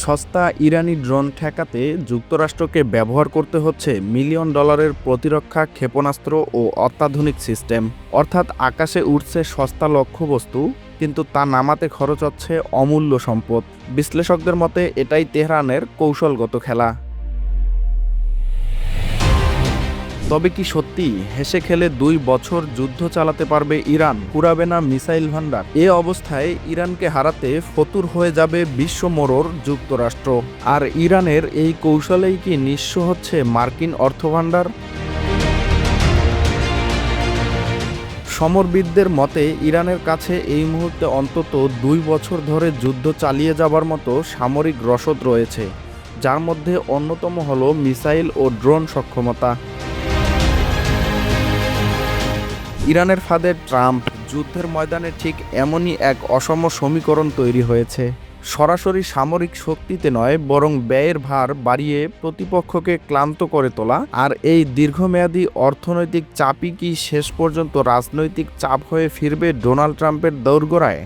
সস্তা ইরানি ড্রোন ঠেকাতে যুক্তরাষ্ট্রকে ব্যবহার করতে হচ্ছে মিলিয়ন ডলারের প্রতিরক্ষা ক্ষেপণাস্ত্র ও অত্যাধুনিক সিস্টেম। অর্থাৎ আকাশে উড়ছে সস্তা লক্ষ্যবস্তু, কিন্তু তা নামাতে খরচ হচ্ছে অমূল্য সম্পদ। বিশ্লেষকদের মতে এটাই তেহরানের কৌশলগত খেলা। তবে কি সত্যি হেসে খেলে 2 বছর যুদ্ধ চালাতে পারবে ইরান? ফুরাবে না মিসাইল ভান্ডার? এ অবস্থায় ইরানকে হারাতে ফতুর হয়ে যাবে বিশ্বমোড়র যুক্তরাষ্ট্র। আর ইরানের এই কৌশলেই কি নিঃস্ব হচ্ছে মার্কিন অর্থভাণ্ডার? সমরবিদদের মতে ইরানের কাছে এই মুহূর্তে অন্তত 2 বছর ধরে যুদ্ধ চালিয়ে যাবার মতো সামরিক রসদ রয়েছে, যার মধ্যে অন্যতম হল মিসাইল ও ড্রোন সক্ষমতা। ইরানের ফাঁদে ট্রাম্প। যুদ্ধের ময়দানে ঠিক এমনই এক অসম সমীকরণ তৈরি হয়েছে। সরাসরি সামরিক শক্তিতে নয়, বরং ব্যয়ের ভার বাড়িয়ে প্রতিপক্ষকে ক্লান্ত করে তোলা। আর এই দীর্ঘমেয়াদী অর্থনৈতিক চাপই কি শেষ পর্যন্ত রাজনৈতিক চাপ হয়ে ফিরবে ডোনাল্ড ট্রাম্পের দোরগোড়ায়?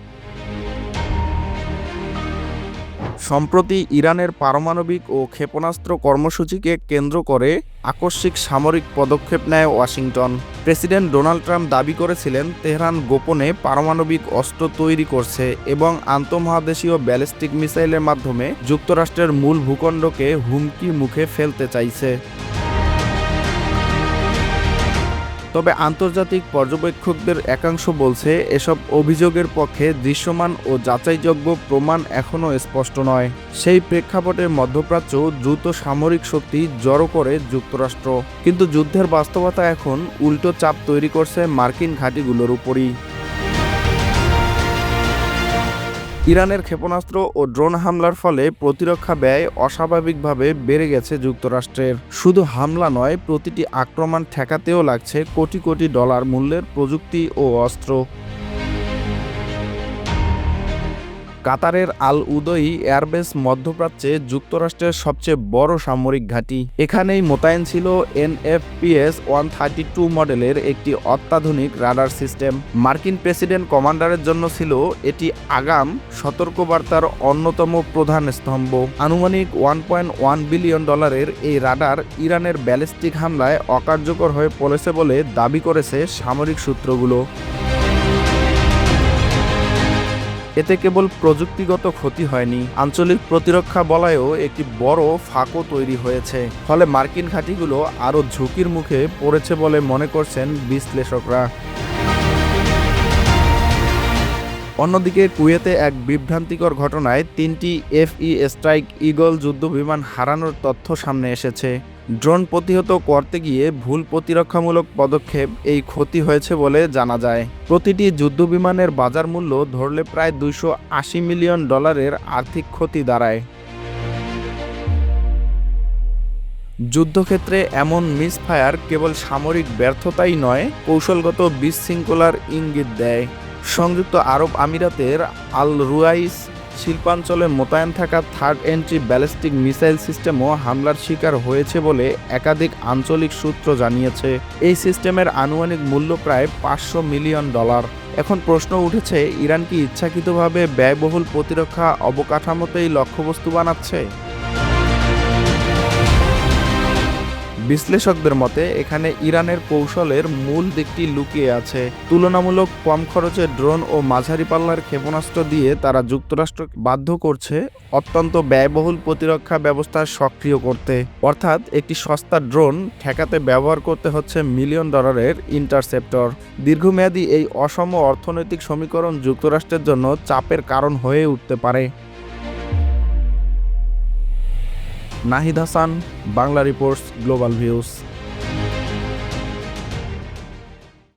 সম্প্রতি ইরানের পারমাণবিক ও ক্ষেপণাস্ত্র কর্মসূচিকে কেন্দ্র করে আকস্মিক সামরিক পদক্ষেপ নেয় ওয়াশিংটন। প্রেসিডেন্ট ডোনাল্ড ট্রাম্প দাবি করেছিলেন তেহরান গোপনে পারমাণবিক অস্ত্র তৈরি করছে এবং আন্তঃমহাদেশীয় ব্যালিস্টিক মিসাইলের মাধ্যমে যুক্তরাষ্ট্রের মূল ভূখণ্ডকে হুমকির মুখে ফেলতে চাইছে। তবে আন্তর্জাতিক পর্যবেক্ষকদের একাংশ বলছে এসব অভিযোগের পক্ষে দৃশ্যমান ও যাচাইযোগ্য প্রমাণ এখনও স্পষ্ট নয়। সেই প্রেক্ষাপটে মধ্যপ্রাচ্য দ্রুত সামরিক শক্তি জড়ো করে যুক্তরাষ্ট্র, কিন্তু যুদ্ধের বাস্তবতা এখন উল্টো চাপ তৈরি করছে মার্কিন ঘাঁটিগুলোর উপরই। ইরানের ক্ষেপণাস্ত্র ও ড্রোন হামলার ফলে প্রতিরক্ষা ব্যয় অস্বাভাবিকভাবে বেড়ে গেছে যুক্তরাষ্ট্রের। শুধু হামলা নয়, প্রতিটি আক্রমণ ঠেকাতেও লাগছে কোটি কোটি ডলার মূল্যের প্রযুক্তি ও অস্ত্র। কাতারের আল উদয়ি এয়ারবেস মধ্যপ্রাচ্যে যুক্তরাষ্ট্রের সবচেয়ে বড় সামরিক ঘাঁটি। এখানেই মোতায়েন ছিল NFPS-132 মডেলের একটি অত্যাধুনিক রাডার সিস্টেম। মার্কিন প্রেসিডেন্ট কমান্ডারের জন্য ছিল এটি আগাম সতর্কবার্তার অন্যতম প্রধান স্তম্ভ। আনুমানিক $1.1 বিলিয়ন এই রাডার ইরানের ব্যালিস্টিক হামলায় অকার্যকর হয়ে পড়েছে বলে দাবি করেছে সামরিক সূত্রগুলো। এতে কেবল প্রযুক্তিগত ক্ষতি হয়নি, আঞ্চলিক প্রতিরক্ষা বলয়েও একটি বড় ফাঁকও তৈরি হয়েছে। ফলে মার্কিন ঘাঁটিগুলো আরও ঝুঁকির মুখে পড়েছে বলে মনে করছেন বিশ্লেষকরা। অন্যদিকে কুয়েতে এক বিভ্রান্তিকর ঘটনায় 3টি FE স্ট্রাইক ঈগল যুদ্ধবিমান হারানোর তথ্য সামনে এসেছে। ড্রোন প্রতিহত করতে গিয়ে ভুল প্রতিরক্ষামূলক পদক্ষেপ এই ক্ষতি হয়েছে বলে জানা যায়। প্রতিটি যুদ্ধবিমানের বাজার মূল্য ধরলে প্রায় $280 মিলিয়ন আর্থিক ক্ষতি দাঁড়ায়। যুদ্ধক্ষেত্রে এমন মিসফায়ার কেবল সামরিক ব্যর্থতাই নয়, কৌশলগত বিশৃঙ্খলার ইঙ্গিত দেয়। সংযুক্ত আরব আমিরাতের আল রুয়াইস শিল্পাঞ্চলে মোতায়েন থাকা থার্ড এন্ট্রি ব্যালিস্টিক মিসাইল সিস্টেমও হামলার শিকার হয়েছে বলে একাধিক আঞ্চলিক সূত্র জানিয়েছে। এই সিস্টেমের আনুমানিক মূল্য প্রায় $500 মিলিয়ন। এখন প্রশ্ন উঠেছে, ইরান কি ইচ্ছাকৃতভাবে ব্যয়বহুল প্রতিরক্ষা অবকাঠামোতেই লক্ষ্যবস্তু বানাচ্ছে? বিশ্লেষকদের মতে এখানে ইরানের কৌশলের মূল দিকটি লুকিয়ে আছে। তুলনামূলক কম খরচে ড্রোন ও মাঝারি পাল্লার ক্ষেপণাস্ত্র দিয়ে তারা যুক্তরাষ্ট্রকে বাধ্য করছে অত্যন্ত ব্যয়বহুল প্রতিরক্ষা ব্যবস্থা সক্রিয় করতে। অর্থাৎ একটি সস্তা ড্রোন ঠেকাতে ব্যবহার করতে হচ্ছে মিলিয়ন ডলারের ইন্টারসেপ্টর। দীর্ঘমেয়াদী এই অসম অর্থনৈতিক সমীকরণ যুক্তরাষ্ট্রের জন্য চাপের কারণ হয়ে উঠতে পারে। Nahid Hasan, Bangla reports, global views.